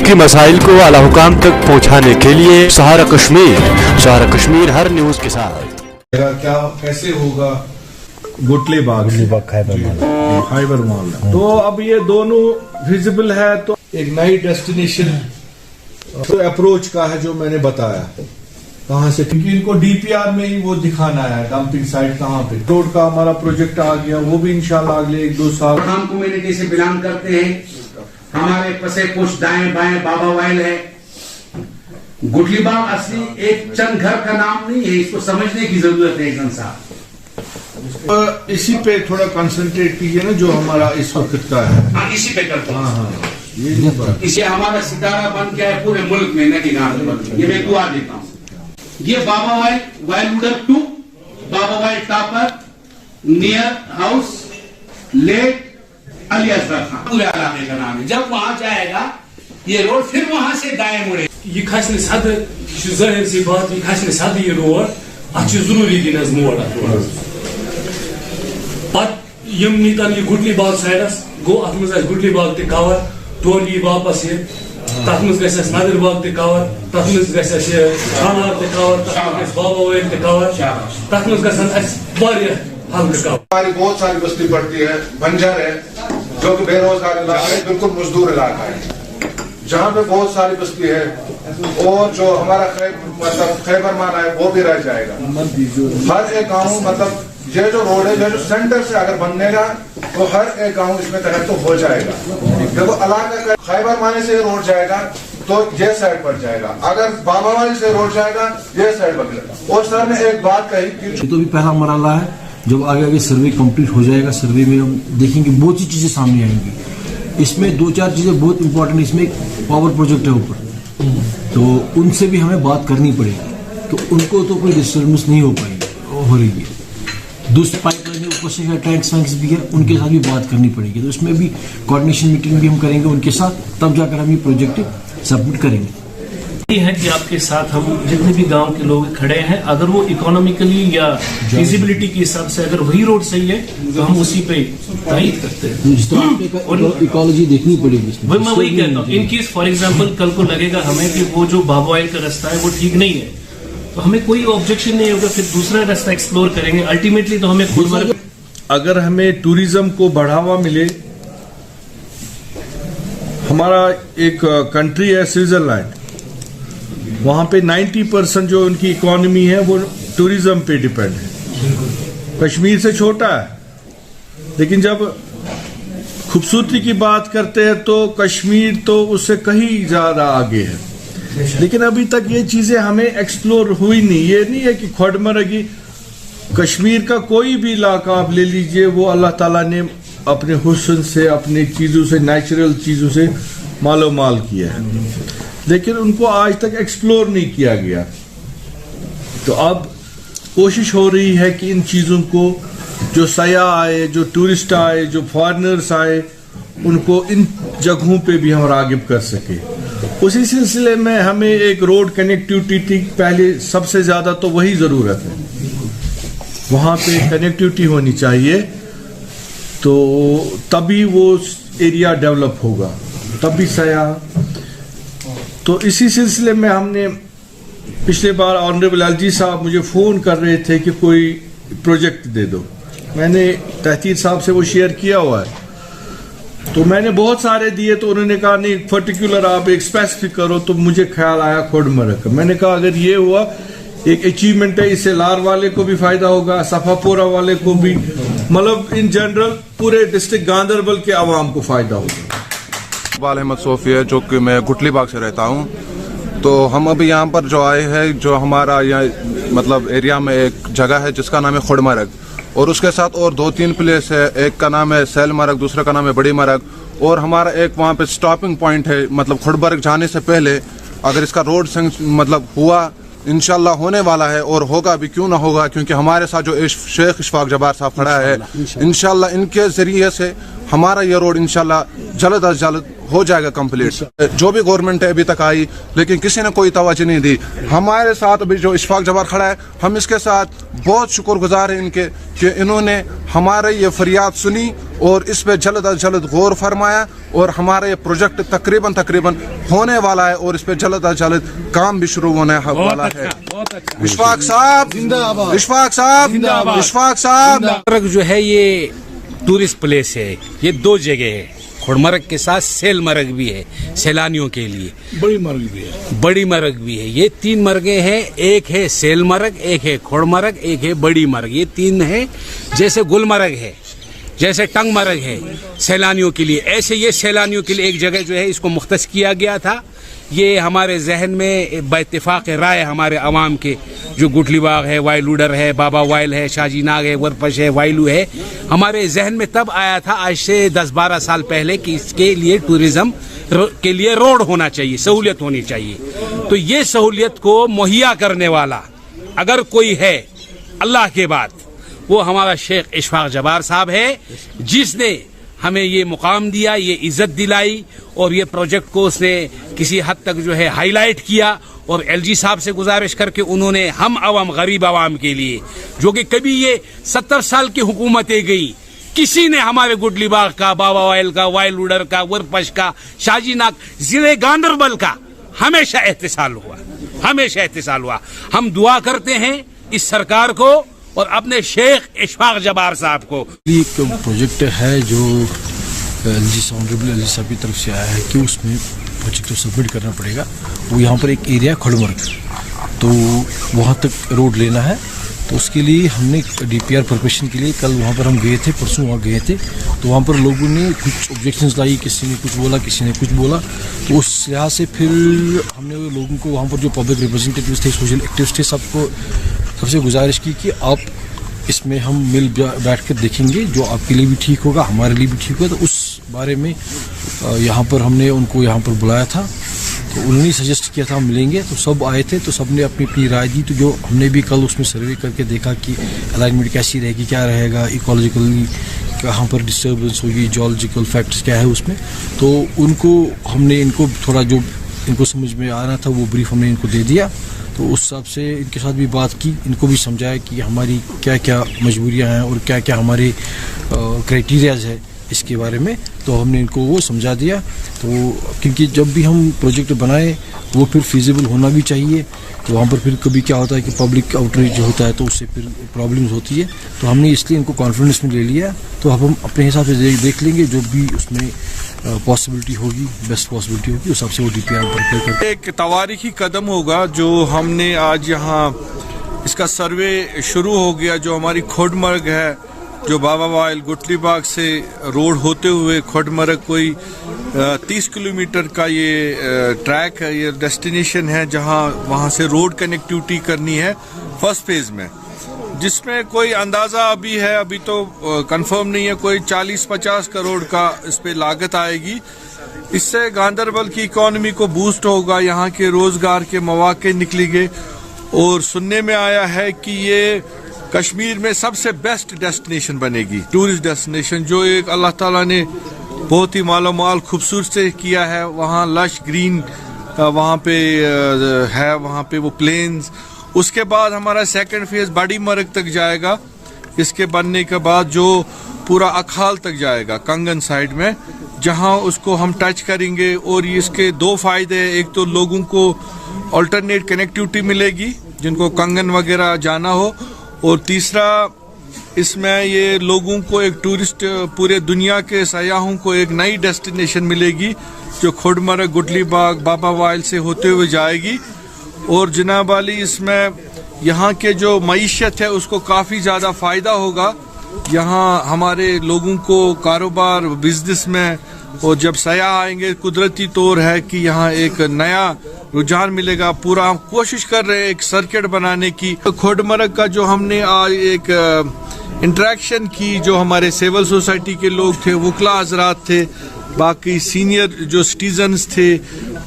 की मसाइल को आला हुकाम तक पहुँचाने के लिए सहारा कश्मीर हर न्यूज़ के साथ। क्या कैसे होगा गुटली बाग खैबर मामला, तो अब ये दोनों विजिबल है, तो एक नई डेस्टिनेशन तो अप्रोच का है जो मैंने बताया कहाँ से, क्योंकि इनको डीपीआर में ही वो दिखाना है डंपिंग साइट कहाँ पे। रोड का हमारा प्रोजेक्ट आ गया, वो भी इंशाल्लाह अगले 1-2 साल। हम कम्युनिटी से बिलोंग करते हैं, हमारे पसे कुछ दाएं बाएं बाबा वाइल है। गुटली बाग असली एक चंद घर का नाम नहीं है, इसको समझने की जरूरत है एकदम साहब। इसी पे थोड़ा कंसंट्रेट कीजिए ना, जो हमारा इस वक्त का है। हाँ, इसी पे करते हैं। हाँ, इसे हमारा सितारा बन गया है पूरे मुल्क में, न कि गांव में। ये मैं दुआ देता हूँ। ये बाबा वाइल उडर 2, बाबा वाइल टापर, नियर हाउस, लेक अली असगर खान, पूरे इलाके का नाम है। जब वहां जाएगा ये रोड, फिर वहां से दाएं मुड़े। ये खसने सद जाहिर सी बात, ये खसने सद ये रोड अच्छे जरूरी दिन मोड़ पत यम नीतन ये गुटली बाग साइडस गो अत मज गुटली बाग ते कवर तोन ये वापस ये तथ मज गस नदर बाग ते कवर, तथ मज गस खानार ते कवर, तथ मज बाबा वाइल ते कवर, तथ मज गसन वारिया हल्का कवर। हमारी बहुत सारी बस्ती पड़ती है, बंजर है जो कि बेरोजगार इलाका है, बिल्कुल मजदूर इलाका है, जहाँ पे बहुत सारी बस्ती है। और जो हमारा मतलब खैबर माना है वो भी रह जाएगा। हर एक गाँव मतलब ये जो रोड है, ये जो सेंटर से अगर बननेगा तो हर एक गांव इसमें तहत तो हो जाएगा। देखो इलाका का खैबर माने से रोड जाएगा तो ये साइड पर जाएगा, अगर बाबावाली से रोड जाएगा ये साइड पर जाएगा। और सर ने एक बात कही कि तो भी पहला मरहला है, जब आगे सर्वे कंप्लीट हो जाएगा, सर्वे में हम देखेंगे बहुत सी चीजें सामने आएंगी। इसमें 2-4 चीजें बहुत इंपॉर्टेंट, इसमें एक पावर प्रोजेक्ट है ऊपर, तो उनसे भी हमें बात करनी पड़ेगी, तो उनको तो कोई डिस्टर्बेंस नहीं हो पाएगी हो रही है। दूसरी पाइपलाइन ऊपर से है, टैंक्स भी है, उनके साथ भी बात करनी पड़ेगी। तो उसमें भी कोऑर्डिनेशन मीटिंग भी हम करेंगे उनके साथ, तब जाकर हम ये प्रोजेक्ट सबमिट करेंगे। ये है कि आपके साथ हम जितने भी गांव के लोग खड़े हैं, अगर वो इकोनॉमिकली या फिजिबिलिटी के हिसाब से अगर वही रोड सही है तो हम उसी पे तायद करते हैं। इकोलॉजी देखनी पड़ेगी, मैं वही कहता हूँ। इन केस फॉर एग्जाम्पल कल को लगेगा हमें कि वो जो बाबा वाइल का रास्ता है वो ठीक नहीं है, तो हमें कोई ऑब्जेक्शन नहीं होगा, फिर दूसरा रास्ता एक्सप्लोर करेंगे। अल्टीमेटली तो हमें खुद अगर हमें टूरिज्म को बढ़ावा मिले, हमारा एक कंट्री है स्विट्जरलैंड, वहां पे 90% जो उनकी इकोनॉमी है वो टूरिज्म पे डिपेंड है। कश्मीर से छोटा है, लेकिन जब खूबसूरती की बात करते हैं तो कश्मीर तो उससे कहीं ज्यादा आगे है। लेकिन अभी तक ये चीजें हमें एक्सप्लोर हुई नहीं। ये नहीं है कि खोड़मरगी कश्मीर का कोई भी इलाका आप ले लीजिए, वो अल्लाह ताला ने अपने हुस्न से, अपनी चीजों से, नेचुरल चीजों से मालो माल किया है, लेकिन उनको आज तक एक्सप्लोर नहीं किया गया। तो अब कोशिश हो रही है कि इन चीजों को, जो सयाह आए, जो टूरिस्ट आए, जो फॉरेनर्स आए, उनको इन जगहों पे भी हम रागिब कर सके। उसी सिलसिले में हमें एक रोड कनेक्टिविटी पहले सबसे ज्यादा तो वही जरूरत है, वहां पे कनेक्टिविटी होनी चाहिए, तो तभी वो एरिया डेवलप होगा, तभी सयाह। तो इसी सिलसिले में हमने पिछले बार ऑनरेबल एलजी साहब मुझे फोन कर रहे थे कि कोई प्रोजेक्ट दे दो, मैंने तहसील साहब से वो शेयर किया हुआ है, तो मैंने बहुत सारे दिए, तो उन्होंने कहा नहीं पर्टिकुलर आप एक स्पेसिफिक करो, तो मुझे ख्याल आया खोड़मरग का। मैंने कहा अगर ये हुआ एक अचीवमेंट है, इससे लार वाले को भी फायदा होगा, सफापोरा वाले को भी, मतलब इन जनरल पूरे डिस्ट्रिक्ट गांधरबल के आवाम को फायदा होगा। इकबाल अहमद सोफी है, जो कि मैं गुटली बाग से रहता हूँ। तो हम अभी यहाँ पर जो आए हैं, जो हमारा यहाँ मतलब एरिया में एक जगह है जिसका नाम है खोड़मरग, और उसके साथ और 2-3 प्लेस है, एक का नाम है सैल मरग, दूसरा का नाम है बड़ी मरग, और हमारा एक वहाँ पे स्टॉपिंग पॉइंट है। मतलब खोड़मरग जाने से पहले अगर इसका रोड मतलब हुआ, इंशाल्लाह होने वाला है, और होगा भी, क्यों ना होगा, क्योंकि हमारे साथ जो शेख इशफाक जब्बार साहब खड़ा है, इंशाल्लाह इनके जरिए से हमारा ये रोड इंशाल्लाह जल्द अज जल्द हो जाएगा कंप्लीट। जो भी गवर्नमेंट है अभी तक आई, लेकिन किसी ने कोई तवज्जो नहीं दी। हमारे साथ अभी जो इशफाक जब्बार खड़ा है, हम इसके साथ बहुत शुक्रगुजार हैं इनके कि इन्होंने हमारे ये फरियाद सुनी और इस पर जल्द अज जल्द गौर फरमाया और हमारा ये प्रोजेक्ट तकरीबन होने वाला है और इस पर जल्द अज जल्द काम भी शुरू होने वाला है। इशफाक साहब जिंदाबाद, इशफाक साहब, इशफाक साहब। जो है ये टूरिस्ट प्लेस है, ये दो जगह है, खोड़मर्ग के साथ सेलमर्ग भी है सैलानियों के लिए, बड़ी मर्ग भी है। ये 3 मर्गे हैं, एक है सेलमर्ग, एक है खोड़मर्ग, एक है बड़ी मर्ग। ये 3 है। जैसे गुलमर्ग है, जैसे टंगमर्ग है सैलानियों के लिए, ऐसे ये सैलानियों के लिए एक जगह जो है इसको मुख्तस किया गया था। ये हमारे जहन में बेइत्तेफाक राय हमारे अवाम के, जो गुठली बाग है, वाइलूडर है, बाबा वाइल है, शाजीनाग है, वरपश है, वाइलू है, हमारे जहन में तब आया था आज से 10-12 साल पहले कि इसके लिए टूरिज्म के लिए रोड होना चाहिए, सहूलियत होनी चाहिए। तो ये सहूलियत को मुहैया करने वाला अगर कोई है अल्लाह के बाद, वो हमारा शेख इशफाक जब्बार साहब है, जिसने हमें ये मुकाम दिया, ये इज्जत दिलाई और ये प्रोजेक्ट को उसने किसी हद तक जो है हाईलाइट किया। और एलजी साहब से गुजारिश करके उन्होंने हम अवाम, गरीब अवाम के लिए, जो कि कभी ये 70 साल की हुकूमतें गई, किसी ने हमारे गुडली बाग का, बाबा वाइल का, वाइलूडर का, वरपश का, शाजीनाग, जिले गांधरबल का हमेशा एहतिसाल हुआ, हमेशा एहतिसाल हुआ। हम दुआ करते हैं इस सरकार को और अपने शेख इशफाक जब्बार साहब को। एक प्रोजेक्ट है जो ऑनरेबल एलजी साहब की तरफ से आया है कि उसमें प्रोजेक्ट को सबमिट करना पड़ेगा। वो यहाँ पर एक एरिया खोड़मर्ग, तो वहाँ तक रोड लेना है। तो उसके लिए हमने डीपीआर प्रिपरेशन के लिए कल वहाँ पर हम गए थे, परसों वहाँ गए थे। तो वहाँ पर लोगों ने कुछ ऑब्जेक्शंस लाई, किसी ने कुछ बोला, किसी ने कुछ बोला। तो उस लिहाज से फिर हमने लोगों को, वहाँ पर जो पब्लिक रिप्रेजेंटेटिव्स थे, सोशल एक्टिविस्ट थे, सबको सबसे गुजारिश की कि आप इसमें हम मिल बैठ कर देखेंगे, जो आपके लिए भी ठीक होगा, हमारे लिए भी ठीक होगा। तो उस बारे में यहाँ पर हमने उनको यहाँ पर बुलाया था, तो उन्होंने सजेस्ट किया था हम मिलेंगे। तो सब आए थे, तो सब ने अपनी अपनी राय दी। तो जो हमने भी कल उसमें सर्वे करके देखा कि अलाइनमेंट कैसी रहेगी, क्या रहेगा, इकोलॉजिकली कहाँ पर डिस्टर्बेंस होगी, जियोलॉजिकल फैक्टर्स क्या है उसमें। तो उनको हमने, इनको थोड़ा जो इनको समझ में आ रहा था वो ब्रीफ हमने इनको दे दिया। तो उस हिसाब से इनके साथ भी बात की, इनको भी समझाया कि हमारी क्या क्या मजबूरियां हैं और क्या क्या हमारे क्राइटेरियाज है इसके बारे में। तो हमने इनको वो समझा दिया। तो क्योंकि जब भी हम प्रोजेक्ट बनाए वो फिर फिजिबल होना भी चाहिए। तो वहाँ पर फिर कभी क्या होता है कि पब्लिक आउटरीच होता है, तो उससे फिर प्रॉब्लम्स होती है। तो हमने इसलिए इनको कॉन्फिडेंस में ले लिया। तो अब हम अपने हिसाब से देख लेंगे, जो भी उसमें पॉसिबिलिटी होगी, बेस्ट पॉसिबिलिटी होगी, उस हिसाब से वो डीपीआर प्रिपेयर करते हैं। एक तवारीखी कदम होगा जो हमने आज यहाँ इसका सर्वे शुरू हो गया। जो हमारी खोड़मर्ग है, जो बाबा वाइल गुटली बाग से रोड होते हुए खोड़मर्ग, कोई 30 किलोमीटर का ये ट्रैक है, ये डेस्टिनेशन है जहाँ वहाँ से रोड कनेक्टिविटी करनी है फर्स्ट फेज में, जिसमें कोई अंदाज़ा अभी है, अभी तो कंफर्म नहीं है, कोई 40-50 करोड़ का इस पे लागत आएगी। इससे गांधरबल की इकॉनमी को बूस्ट होगा, यहाँ के रोजगार के मौके निकलेंगे। और सुनने में आया है कि ये कश्मीर में सबसे बेस्ट डेस्टिनेशन बनेगी, टूरिस्ट डेस्टिनेशन, जो एक अल्लाह ताला ने बहुत ही मालोमाल खूबसूरत से किया है। वहाँ लश ग्रीन वहाँ पे है, वहाँ पे वो प्लेन्स। उसके बाद हमारा सेकंड फेज बड़ी मर्ग तक जाएगा। इसके बनने के बाद जो पूरा अखाल तक जाएगा कंगन साइड में, जहां उसको हम टच करेंगे। और इसके 2 फायदे हैं, एक तो लोगों को अल्टरनेट कनेक्टिविटी मिलेगी जिनको कंगन वगैरह जाना हो, और तीसरा इसमें ये लोगों को एक टूरिस्ट, पूरे दुनिया के सयाहों को एक नई डेस्टिनेशन मिलेगी जो खोड़मर्ग, गुटली बाग, बाबा वाइल से होते हुए जाएगी। और जनाब वाली इसमें यहाँ के जो मईशत है उसको काफ़ी ज़्यादा फ़ायदा होगा। यहाँ हमारे लोगों को कारोबार, बिजनेस में, और जब सयाह आएंगे कुदरती तौर है कि यहाँ एक नया रुझान मिलेगा। पूरा हम कोशिश कर रहे हैं एक सर्किट बनाने की। खोड़मर्ग का जो हमने आज एक इंटरेक्शन की, जो हमारे सिविल सोसाइटी के लोग थे, वकला हजरात थे, बाकी सीनियर जो सिटीजन्स थे,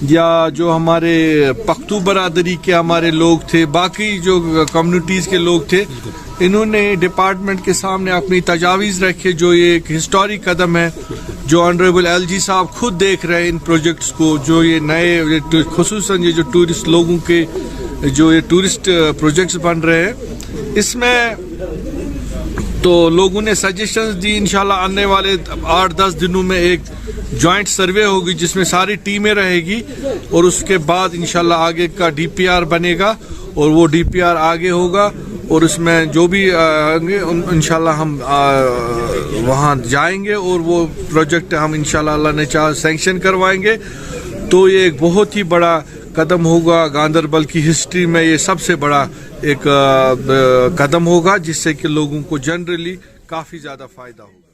या जो हमारे पख्तू बरादरी के हमारे लोग थे, बाकी जो कम्युनिटीज़ के लोग थे, انہوں نے ڈپارٹمنٹ کے سامنے اپنی تجاویز رکھے جو یہ ایک ہسٹورک قدم ہے جو آنریبل ایل جی صاحب خود دیکھ رہے ہیں ان پروجیکٹس کو جو یہ نئے خصوصاً یہ جو ٹورسٹ لوگوں کے جو یہ ٹورسٹ پروجیکٹس بن رہے ہیں اس میں تو لوگوں نے سجیشنز دی. انشاءاللہ آنے والے 8-10 دنوں میں ایک جوائنٹ سروے ہوگی جس میں ساری ٹیمیں رہے گی اور اس کے بعد انشاءاللہ آگے کا ڈی پی آر بنے گا اور وہ ڈی پی آر آگے ہوگا اور اس میں جو بھی آئیں گے انشاءاللہ ہم وہاں جائیں گے اور وہ پروجیکٹ ہم انشاءاللہ اللہ نے چاہا سینکشن کروائیں گے. تو یہ ایک بہت ہی بڑا قدم ہوگا گاندربل کی ہسٹری میں, یہ سب سے بڑا ایک قدم ہوگا جس سے کہ لوگوں کو جنرلی کافی زیادہ فائدہ ہوگا.